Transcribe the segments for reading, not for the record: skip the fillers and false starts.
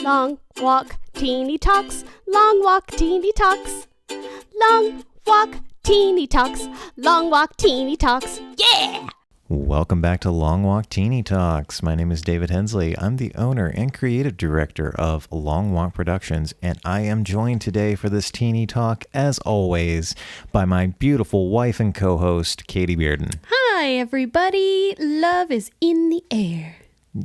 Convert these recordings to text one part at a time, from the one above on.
Long walk, teeny talks. Long walk, teeny talks. Long walk, teeny talks. Long walk, teeny talks. Yeah! Welcome back to Long Walk Teeny Talks. My name is David Hensley. I'm the owner and creative director of Long Walk Productions, and I am joined today for this Teeny Talk, as always, by my beautiful wife and co-host, Katie Bearden. Hi, everybody. Love is in the air.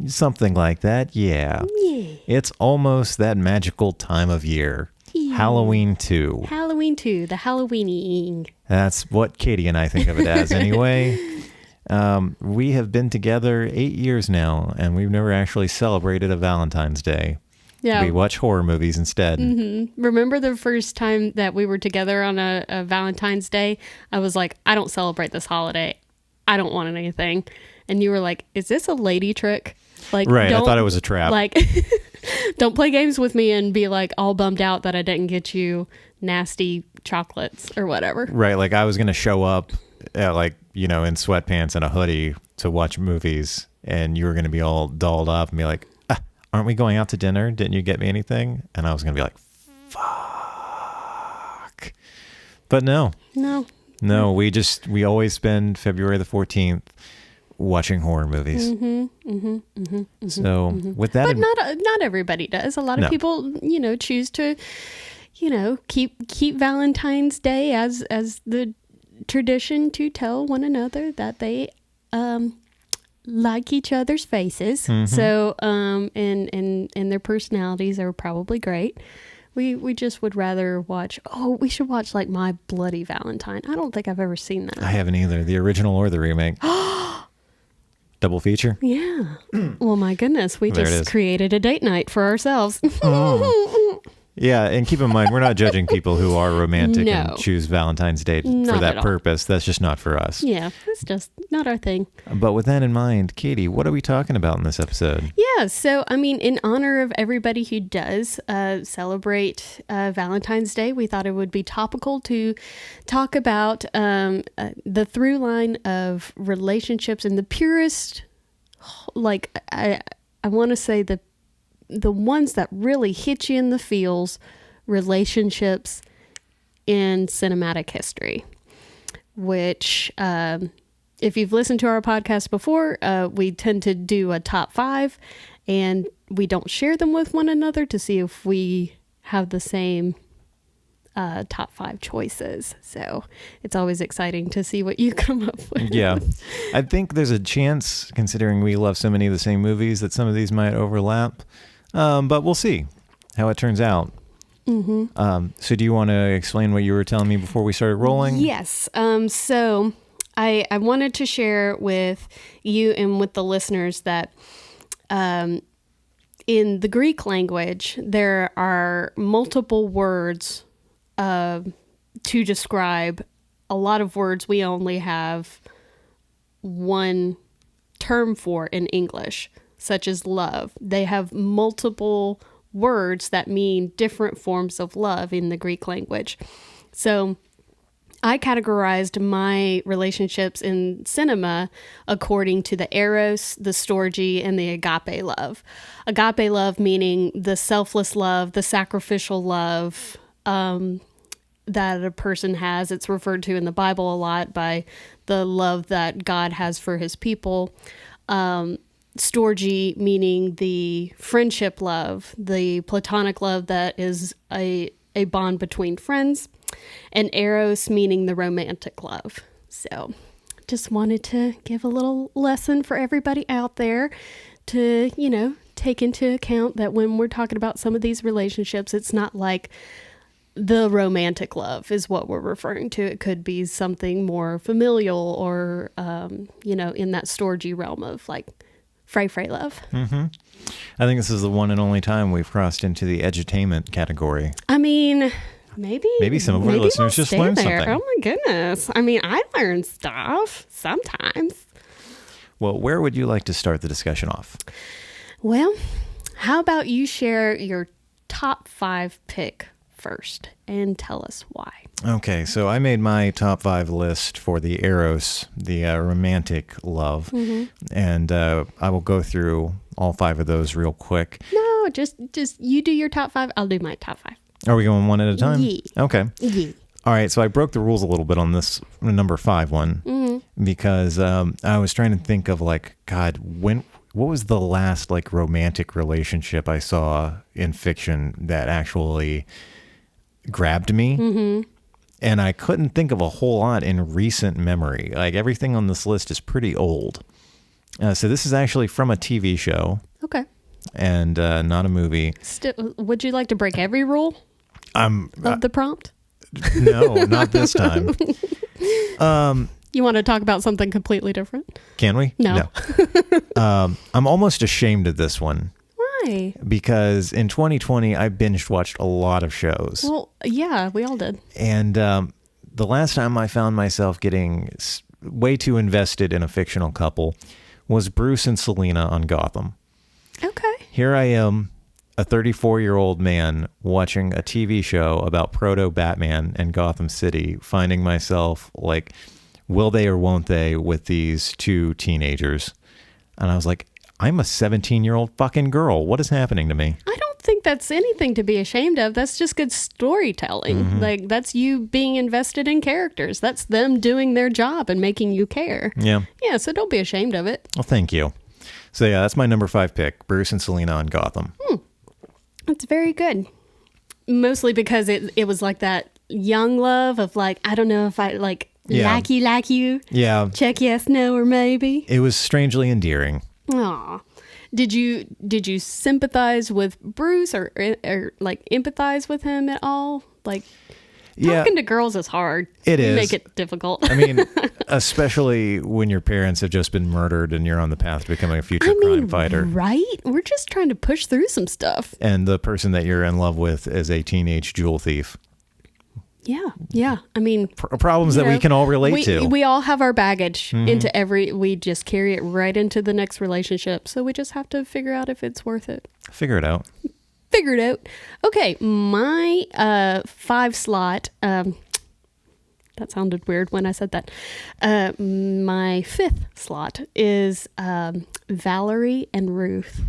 Something like that, yeah. Yeah. It's almost that magical time of year. Yeah. Halloween 2. Halloween 2, the Halloweening. That's what Katie and I think of it as anyway. We have been together 8 years now, and we've never actually celebrated a Valentine's Day. Yeah. We watch horror movies instead. Mm-hmm. Remember the first time that we were together on a Valentine's Day? I was like, I don't celebrate this holiday. I don't want anything. And you were like, is this a lady trick? Like, right, I thought it was a trap. Like, don't play games with me and be like all bummed out that I didn't get you nasty chocolates or whatever. Right, like I was going to show up in sweatpants and a hoodie to watch movies, and you were going to be all dolled up and be like, aren't we going out to dinner? Didn't you get me anything? And I was going to be like, fuck. But no, we always spend February the 14th watching horror movies. With that, but not everybody does. A lot of people, choose to, keep Valentine's Day as the tradition to tell one another that they like each other's faces. So and their personalities are probably great. We just would rather watch. We should watch like My Bloody Valentine. I don't think I've ever seen that. I haven't either. The original or the remake. Double feature. Yeah. Well, my goodness, we just created a date night for ourselves. Yeah, and keep in mind, we're not judging people who are romantic and choose Valentine's Day for that purpose. That's just not for us. Yeah, it's just not our thing. But with that in mind, Katie, what are we talking about in this episode? Yeah, so, in honor of everybody who does celebrate Valentine's Day, we thought it would be topical to talk about the through line of relationships and the purest, like, I want to say the ones that really hit you in the feels, relationships in cinematic history, which, if you've listened to our podcast before, we tend to do a top 5, and we don't share them with one another to see if we have the same top 5 choices. So it's always exciting to see what you come up with. Yeah. I think there's a chance, considering we love so many of the same movies, that some of these might overlap. But we'll see how it turns out. So do you want to explain what you were telling me before we started rolling? Yes. So I wanted to share with you and with the listeners that in the Greek language, there are multiple words to describe a lot of words we only have one term for in English, such as love. They have multiple words that mean different forms of love in the Greek language. So I categorized my relationships in cinema according to the eros, the storge, and the agape love. Agape love meaning the selfless love, the sacrificial love that a person has. It's referred to in the Bible a lot by the love that God has for his people. Storge meaning the friendship love, the platonic love that is a bond between friends, and eros meaning the romantic love. So just wanted to give a little lesson for everybody out there to, take into account that when we're talking about some of these relationships, it's not like the romantic love is what we're referring to. It could be something more familial or, in that storge realm of like fray love. I think this is the one and only time we've crossed into the edutainment category. Maybe some of our listeners just learned something. Oh my goodness. I learn stuff sometimes. Well, where would you like to start the discussion off? Well, how about you share your top 5 pick first and tell us why. Okay, so I made my top 5 list for the Eros, the romantic love, and I will go through all 5 of those real quick. No, just you do your top 5. I'll do my top 5. Are we going one at a time? Yeah. Okay. Yeah. All right, so I broke the rules a little bit on this number 5 one because I was trying to think of like, God, what was the last like romantic relationship I saw in fiction that actually grabbed me? And I couldn't think of a whole lot in recent memory. Like everything on this list is pretty old. So this is actually from a TV show. Okay. And not a movie. Still, would you like to break every rule of the prompt? No, not this time. You want to talk about something completely different? Can we? No. I'm almost ashamed of this one. Why? Because in 2020, I binge watched a lot of shows. Well, yeah, we all did. And the last time I found myself getting way too invested in a fictional couple was Bruce and Selena on Gotham. Okay. Here I am, a 34-year-old man watching a TV show about proto-Batman and Gotham City, finding myself like, will they or won't they with these 2 teenagers? And I was like, I'm a 17-year-old fucking girl. What is happening to me? I don't think that's anything to be ashamed of. That's just good storytelling. Like, that's you being invested in characters. That's them doing their job and making you care. Yeah. Yeah, so don't be ashamed of it. Well, thank you. So yeah, that's my number 5 pick, Bruce and Selena on Gotham. That's very good. Mostly because it was like that young love of like, I don't know if I like like you. Yeah. Check yes, no, or maybe. It was strangely endearing. Aw. Did you sympathize with Bruce or like empathize with him at all? Like, talking to girls is hard. It is. Make it difficult. I mean, especially when your parents have just been murdered and you're on the path to becoming a future crime fighter. Right? We're just trying to push through some stuff. And the person that you're in love with is a teenage jewel thief. Yeah. I mean, problems that we can all relate to. We all have our baggage we just carry it right into the next relationship. So we just have to figure out if it's worth it. Figure it out. Figure it out. Okay. My 5 slot, that sounded weird when I said that. My 5th slot is Valerie and Ruth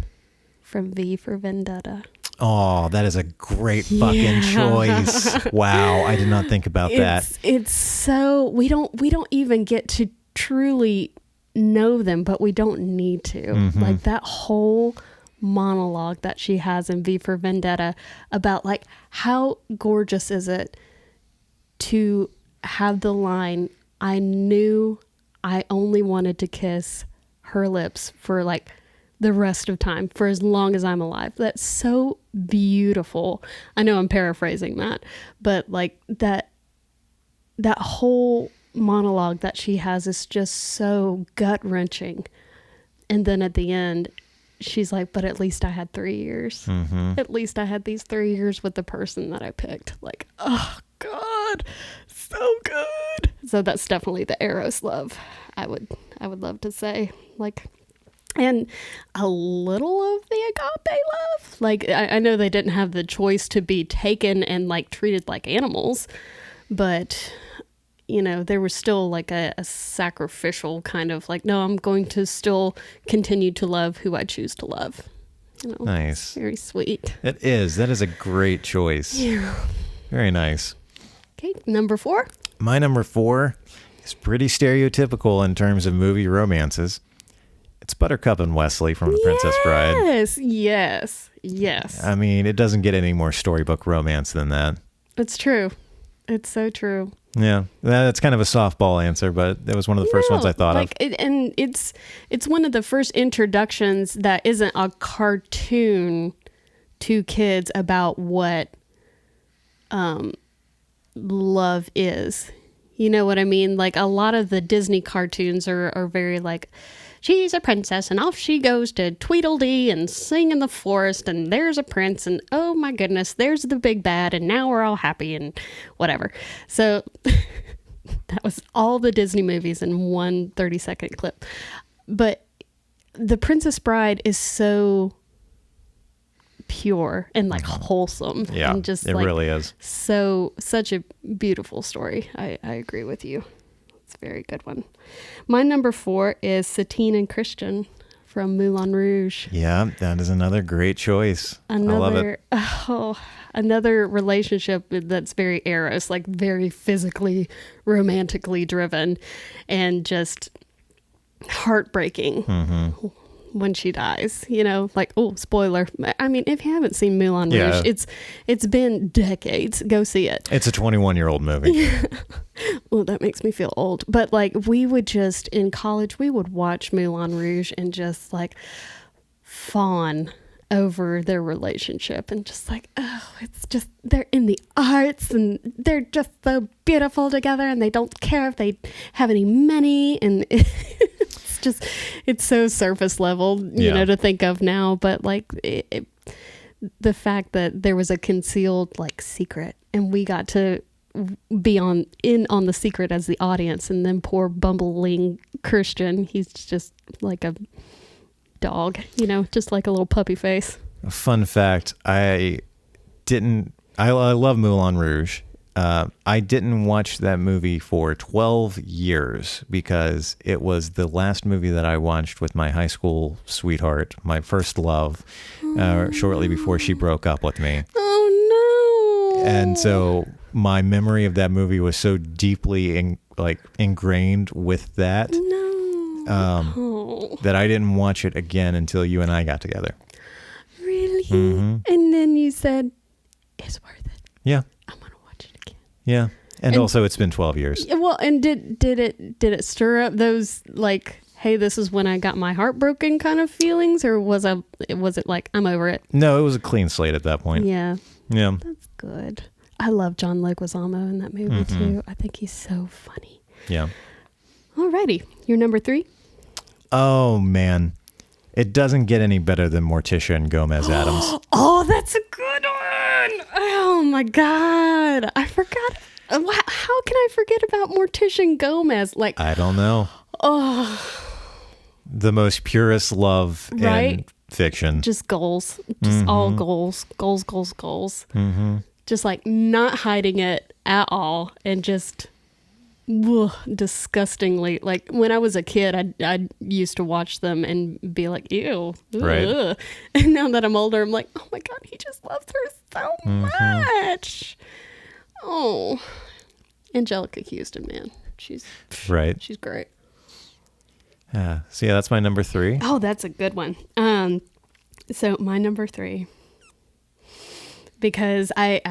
from V for Vendetta. Oh, that is a great fucking choice. Wow, I did not think about that. It's so we don't even get to truly know them, but we don't need to. Like that whole monologue that she has in V for Vendetta about like how gorgeous is it to have the line, I knew I only wanted to kiss her lips for like the rest of time, for as long as I'm alive. That's so beautiful. I know I'm paraphrasing that, but like that whole monologue that she has is just so gut-wrenching. And then at the end, she's like, but at least I had 3 years. At least I had these 3 years with the person that I picked. Like, oh God, so good. So that's definitely the Eros love. I would love to say, like, and a little of the agape love. Like, I know they didn't have the choice to be taken and like treated like animals, but you know, there was still like a sacrificial kind of like, no, I'm going to still continue to love who I choose to love. You know, nice. Very sweet. It is. That is a great choice. Yeah. Very nice. Okay. Number 4. My number 4 is pretty stereotypical in terms of movie romances. It's Buttercup and Wesley from The Princess Bride. Yes. I mean, it doesn't get any more storybook romance than that. It's true. It's so true. Yeah, that's kind of a softball answer, but it was one of the first ones I thought of. And it's one of the first introductions that isn't a cartoon to kids about what love is. You know what I mean? Like a lot of the Disney cartoons are very like, she's a princess and off she goes to Tweedledee and sing in the forest and there's a prince and oh my goodness, there's the big bad and now we're all happy and whatever. So that was all the Disney movies in one 30-second clip. But The Princess Bride is so pure and like wholesome. Yeah, and just it like, really is. such a beautiful story. I agree with you. It's a very good one. My number 4 is Satine and Christian from Moulin Rouge. Yeah, that is another great choice. I love it. Another relationship that's very Eros, like very physically, romantically driven, and just heartbreaking when she dies. You know, like, oh, spoiler. I mean, if you haven't seen Moulin Rouge, it's been decades. Go see it. It's a 21-year-old movie. Well, that makes me feel old. But like, we would just, in college, we would watch Moulin Rouge and just like fawn over their relationship and just like, oh, it's just, they're in the arts and they're just so beautiful together and they don't care if they have any money, and it's just, it's so surface level, you know, to think of now. But like the fact that there was a concealed like secret and we got to be on the secret as the audience, and then poor bumbling Christian, he's just like a dog, you know, just like a little puppy face. Fun fact, I love Moulin Rouge. I didn't watch that movie for 12 years because it was the last movie that I watched with my high school sweetheart, my first love, shortly before she broke up with me. Oh no. And so my memory of that movie was so deeply ingrained with that. That I didn't watch it again until you and I got together. Really? Mm-hmm. And then you said, it's worth it. Yeah. I'm going to watch it again. Yeah. And also it's been 12 years. Well, and did it stir up those like, hey, this is when I got my heart broken kind of feelings, or was it like, I'm over it? No, it was a clean slate at that point. Yeah. Yeah. That's good. I love John Leguizamo in that movie too. I think he's so funny. Yeah. Alrighty. Your number 3? Oh, man. It doesn't get any better than Morticia and Gomez Addams. Oh, that's a good one. Oh, my God. I forgot. How can I forget about Morticia and Gomez? Like, I don't know. Oh. The most purest love in fiction. Just goals. Just all goals. Goals, goals, goals. Mm-hmm. Just like not hiding it at all and just... disgustingly, like when I was a kid, I used to watch them and be like, ew, right. And now that I'm older, I'm like, oh my God, he just loves her so much. Oh, Angelica Houston, man, she's great. Yeah. So yeah, that's my number 3. Oh, that's a good one. So my number 3, because I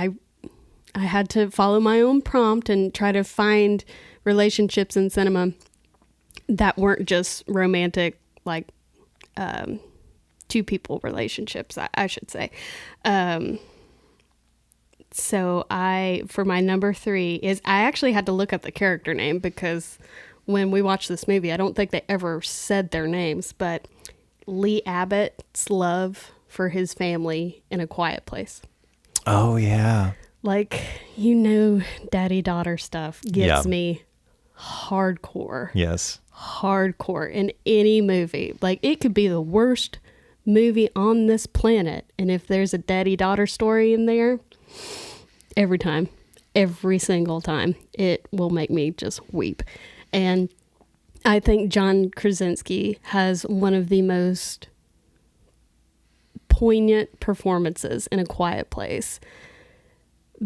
had to follow my own prompt and try to find relationships in cinema that weren't just romantic, like two people relationships, I should say. So for my number 3 is, I actually had to look up the character name because when we watched this movie, I don't think they ever said their names, but Lee Abbott's love for his family in A Quiet Place. Oh, yeah. Like, you know, daddy-daughter stuff gets me hardcore. Yes. Hardcore in any movie. Like, it could be the worst movie on this planet, and if there's a daddy-daughter story in there, every single time, it will make me just weep. And I think John Krasinski has one of the most poignant performances in A Quiet Place,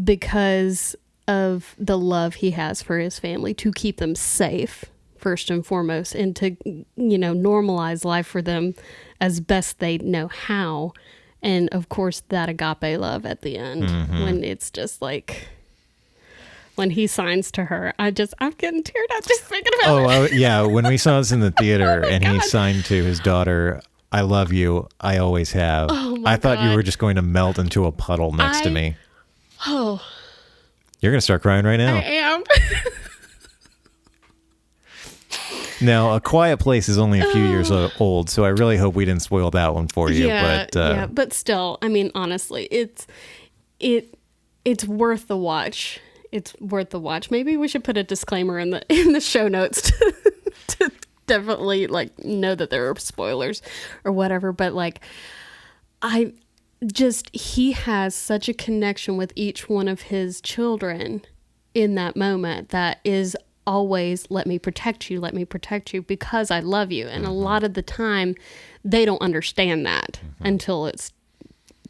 because of the love he has for his family, to keep them safe first and foremost, and to, you know, normalize life for them as best they know how. And of course that agape love at the end, when it's just like, when he signs to her, I'm getting teared up just thinking about it. Yeah. When we saw this in the theater and he signed to his daughter, I love you, I always have. I thought you were just going to melt into a puddle next to me. Oh, you're going to start crying right now. I am. Now, A Quiet Place is only a few years old, so I really hope we didn't spoil that one for you. But still, I mean, honestly, it's worth the watch. It's worth the watch. Maybe we should put a disclaimer in the show notes to definitely like know that there are spoilers or whatever. But like, just he has such a connection with each one of his children in that moment that is always, let me protect you because I love you. And a lot of the time they don't understand that until it's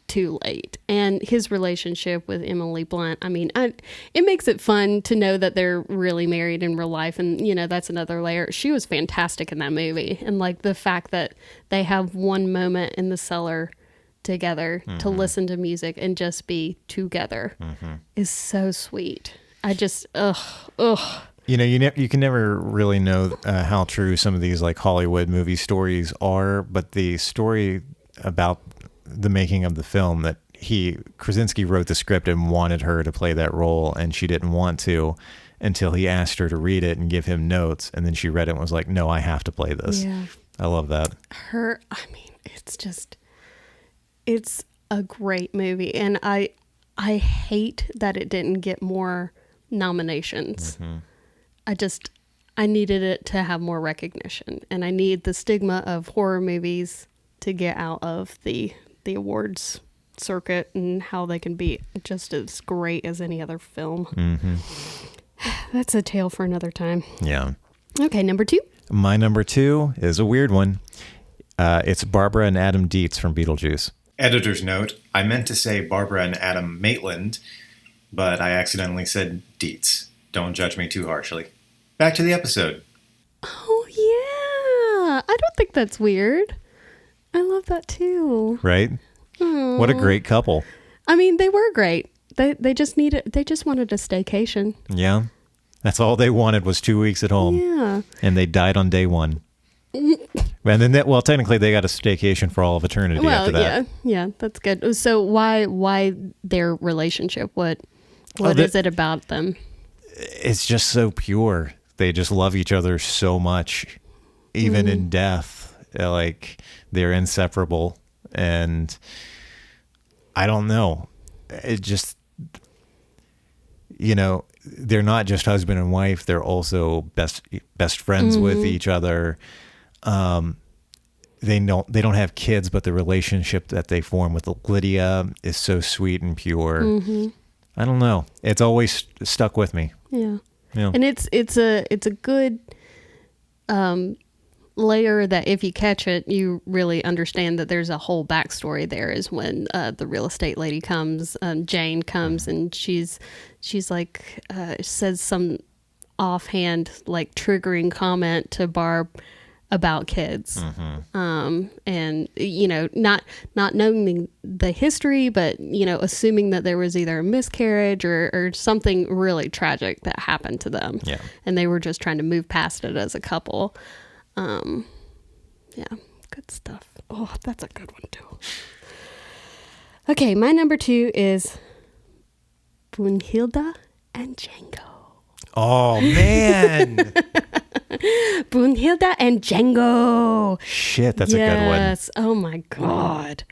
too late. And his relationship with Emily Blunt, I mean, it makes it fun to know that they're really married in real life. And, you know, that's another layer. She was fantastic in that movie. And like the fact that they have one moment in the cellar together to listen to music and just be together is so sweet. I just, You know, you can never really know how true some of these like Hollywood movie stories are, but the story about the making of the film that Krasinski wrote the script and wanted her to play that role, and she didn't want to until he asked her to read it and give him notes, and then she read it and was like, no, I have to play this. Yeah. I love that. I mean, it's a great movie, and I hate that it didn't get more nominations. I needed it to have more recognition, and I need the stigma of horror movies to get out of the awards circuit and how they can be just as great as any other film. That's a tale for another time. Yeah. Okay, number 2. My number 2 is a weird one. It's Barbara and Adam Dietz from Beetlejuice. Editor's note, I meant to say Barbara and Adam Maitland, but I accidentally said Dietz. Don't judge me too harshly. Back to the episode. Oh, yeah. I don't think that's weird. I love that too. Right? Aww. What a great couple. I mean, they were great. They just wanted a staycation. Yeah. That's all they wanted was 2 weeks at home. Yeah. And they died on day 1. And then technically they got a staycation for all of eternity after that. Yeah, that's good. So why their relationship? What is it about them? It's just so pure. They just love each other so much, even in death. Like, they're inseparable. And I don't know. It just, you know, they're not just husband and wife. They're also best friends with each other. They don't have kids, but the relationship that they form with Lydia is so sweet and pure. I don't know. It's always stuck with me. Yeah. And it's a good layer that if you catch it, you really understand that there's a whole backstory there. Is when the real estate lady comes, Jane comes, and she's like says some offhand like triggering comment to Barb about kids, and you know, not knowing the history, but you know, assuming that there was either a miscarriage or something really tragic that happened to them, and they were just trying to move past it as a couple. Yeah, good stuff. Oh, that's a good one too. Okay, my number 2 is Brunhilde and Django. Oh man. Brunhilde and Django. Shit, that's a good one. Yes. Oh my god.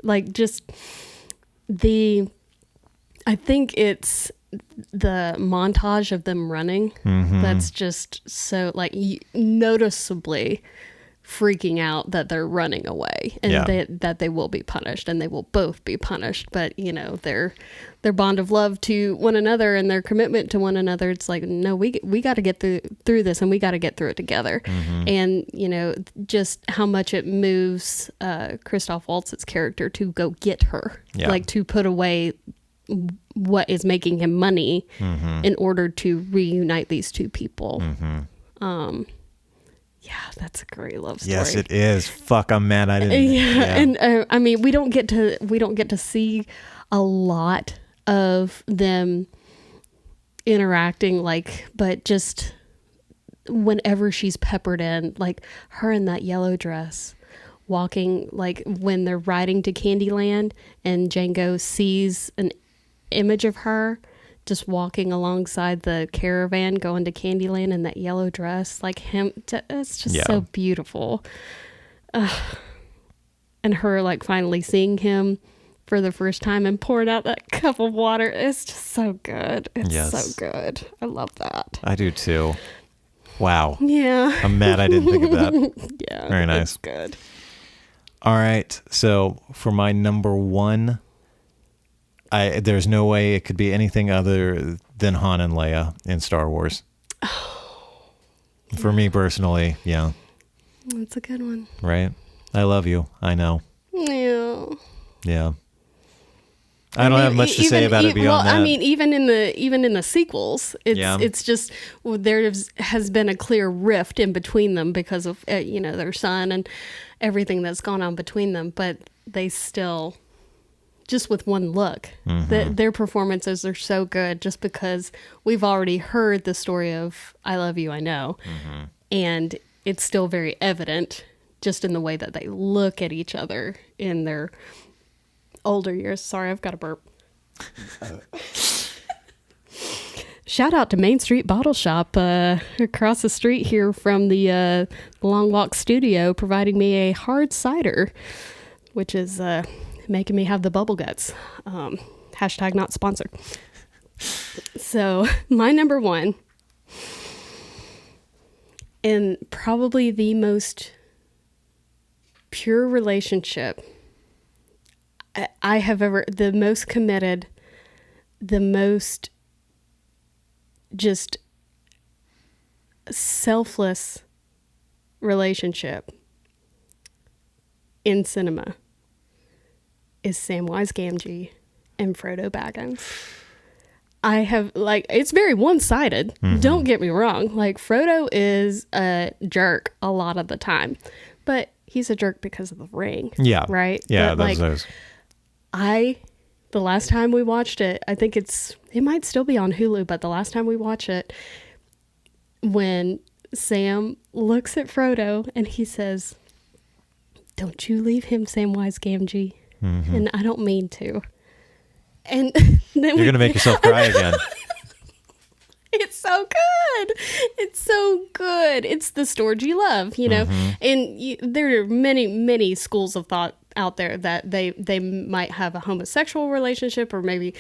Like just I think it's the montage of them running. That's just so like noticeably freaking out that they're running away and that they will be punished, and they will both be punished. But you know, their bond of love to one another and their commitment to one another, it's like, no, we got to get through this, and we got to get through it together. And you know, just how much it moves Christoph Waltz's character to go get her, like to put away what is making him money in order to reunite these two people. Yeah, that's a great love story. Yes, it is. Fuck, I'm mad I didn't. And I mean, we don't get to see a lot of them interacting, like, but just whenever she's peppered in, like her in that yellow dress, walking, like when they're riding to Candyland, and Django sees an image of her just walking alongside the caravan going to Candyland in that yellow dress, like him, it's just so beautiful. And her like finally seeing him for the first time and pouring out that cup of water, it's just so good. It's so good. I love that. I do too. Wow. Yeah. I'm mad I didn't think of that. Yeah. Very nice. It's good. All right. So for my number one, there's no way it could be anything other than Han and Leia in Star Wars. For me personally, yeah. That's a good one. Right? I love you. I know. Yeah. Yeah. I don't have much to say about it beyond that. I mean, even in the sequels, it's just has been a clear rift in between them because of their son and everything that's gone on between them. But they still, just with one look, their performances are so good. Just because we've already heard the story of "I love you, I know," and it's still very evident, just in the way that they look at each other in their older years. Sorry, I've got a burp. Shout out to Main Street Bottle Shop across the street here from the Long Walk Studio, providing me a hard cider, which is making me have the bubble guts. Hashtag not sponsored. So my number one, and probably the most pure relationship I have ever, the most committed, the most just selfless relationship in cinema is Samwise Gamgee and Frodo Baggins. I have, it's very one-sided. Don't get me wrong. Frodo is a jerk a lot of the time, but he's a jerk because of the ring. Yeah. Right? Yeah, that's those. The last time we watched it, I think it might still be on Hulu, but the last time we watched it, when Sam looks at Frodo and he says, "Don't you leave him, Samwise Gamgee." And I don't mean to. And then you're going to make yourself cry again. It's so good. It's so good. It's the Storgy love, and there are many, many schools of thought out there that they might have a homosexual relationship, or maybe,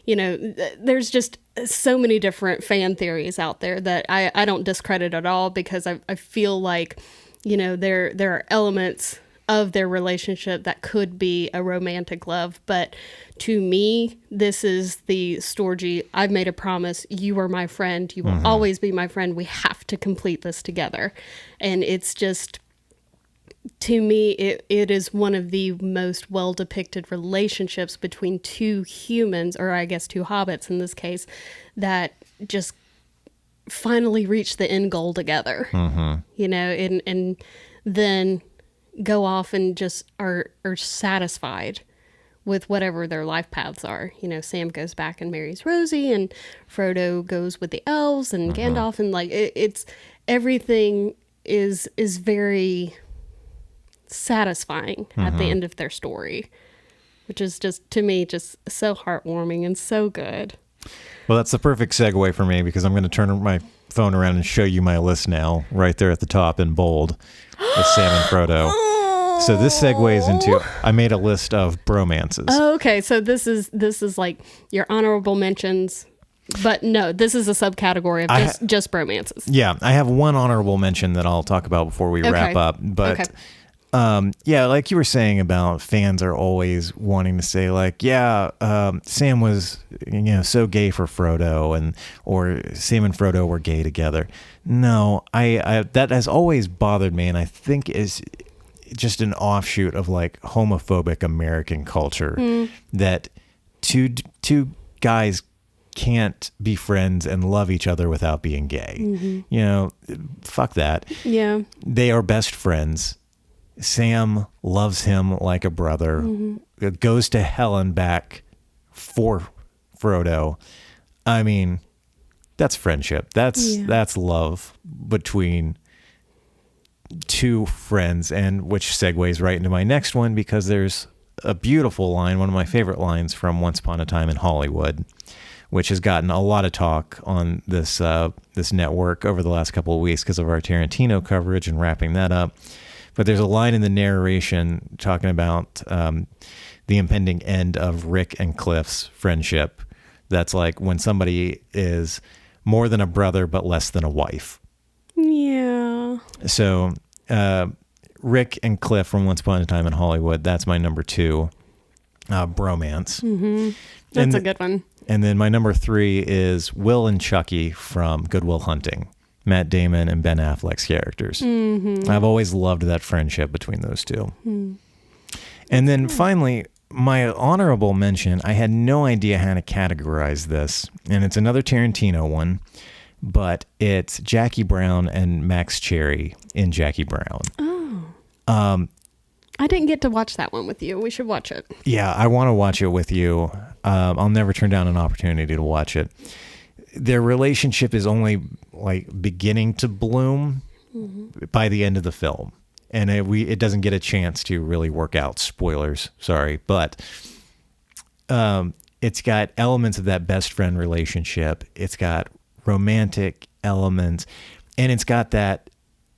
there's just so many different fan theories out there that I don't discredit at all, because I feel like, there are elements of their relationship that could be a romantic love. But to me, this is the Storgy, I've made a promise, you are my friend, you will always be my friend, we have to complete this together. And it's just, to me, it is one of the most well depicted relationships between two humans, or I guess two hobbits in this case, that just finally reach the end goal together, and then go off and just are satisfied with whatever their life paths are. Sam goes back and marries Rosie, and Frodo goes with the elves and Gandalf, and it's everything is very satisfying at the end of their story, which is just, to me, just so heartwarming and so good. Well, that's the perfect segue for me, because I'm going to turn my phone around and show you my list now, right there at the top in bold, with Sam and Frodo. So this segues into, I made a list of bromances. Oh, okay. So this is like your honorable mentions, but no, this is a subcategory of just bromances. Yeah, I have one honorable mention that I'll talk about before we wrap up. But like you were saying about fans are always wanting to say Sam was so gay for Frodo, or Sam and Frodo were gay together. No, I that has always bothered me, and I think is just an offshoot of homophobic American culture, that two guys can't be friends and love each other without being gay. Fuck that. Yeah. They are best friends. Sam loves him like a brother. It goes to hell and back for Frodo. I mean, that's friendship. That's love between two friends, and which segues right into my next one, because there's a beautiful line, one of my favorite lines from Once Upon a Time in Hollywood, which has gotten a lot of talk on this network over the last couple of weeks because of our Tarantino coverage and wrapping that up. But there's a line in the narration talking about the impending end of Rick and Cliff's friendship. That's like when somebody is more than a brother but less than a wife. Yeah. So Rick and Cliff from Once Upon a Time in Hollywood. That's my number 2. Bromance. Mm-hmm. That's a good one. And then my number 3 is Will and Chucky from Good Will Hunting. Matt Damon and Ben Affleck's characters. Mm-hmm. I've always loved that friendship between those two. Mm. And then finally, my honorable mention, I had no idea how to categorize this. And it's another Tarantino one, but it's Jackie Brown and Max Cherry in Jackie Brown. Oh. I didn't get to watch that one with you. We should watch it. Yeah, I want to watch it with you. I'll never turn down an opportunity to watch it. Their relationship is only like beginning to bloom by the end of the film. And it doesn't get a chance to really work out. Spoilers, sorry. But it's got elements of that best friend relationship. It's got romantic elements. And it's got that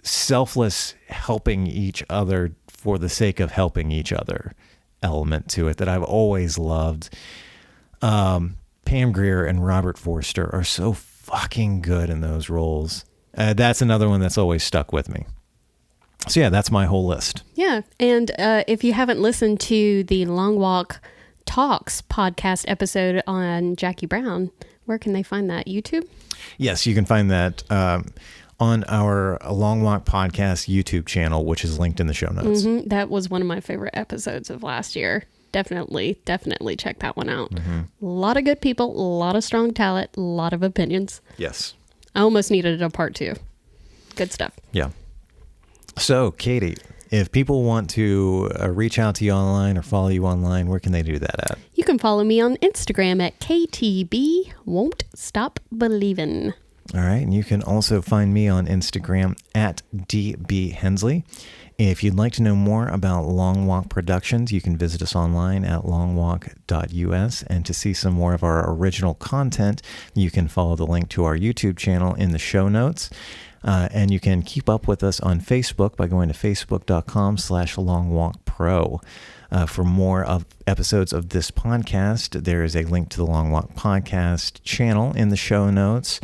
selfless helping each other for the sake of helping each other element to it that I've always loved. Pam Grier and Robert Forster are so fucking good in those roles. That's another one that's always stuck with me. So yeah, that's my whole list. Yeah. And if you haven't listened to the Long Walk Talks podcast episode on Jackie Brown, where can they find that? YouTube? Yes, you can find that on our Long Walk Podcast YouTube channel, which is linked in the show notes. Mm-hmm. That was one of my favorite episodes of last year. Definitely check that one out. Mm-hmm. A lot of good people, a lot of strong talent, a lot of opinions. Yes. I almost needed a part 2. Good stuff. Yeah. So, Katie, if people want to reach out to you online or follow you online, where can they do that at? You can follow me on Instagram at KTB Won't Stop Believin'. All right. And you can also find me on Instagram at DB Hensley. If you'd like to know more about Long Walk Productions, you can visit us online at longwalk.us. And to see some more of our original content, you can follow the link to our YouTube channel in the show notes. And you can keep up with us on Facebook by going to facebook.com/longwalkpro. For more of episodes of this podcast, there is a link to the Long Walk Podcast channel in the show notes.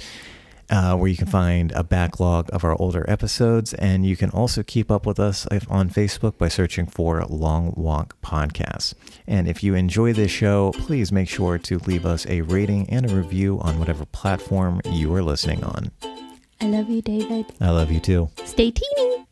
Where you can find a backlog of our older episodes. And you can also keep up with us on Facebook by searching for Long Walk Podcasts. And if you enjoy this show, please make sure to leave us a rating and a review on whatever platform you are listening on. I love you, David. I love you too. Stay teeny.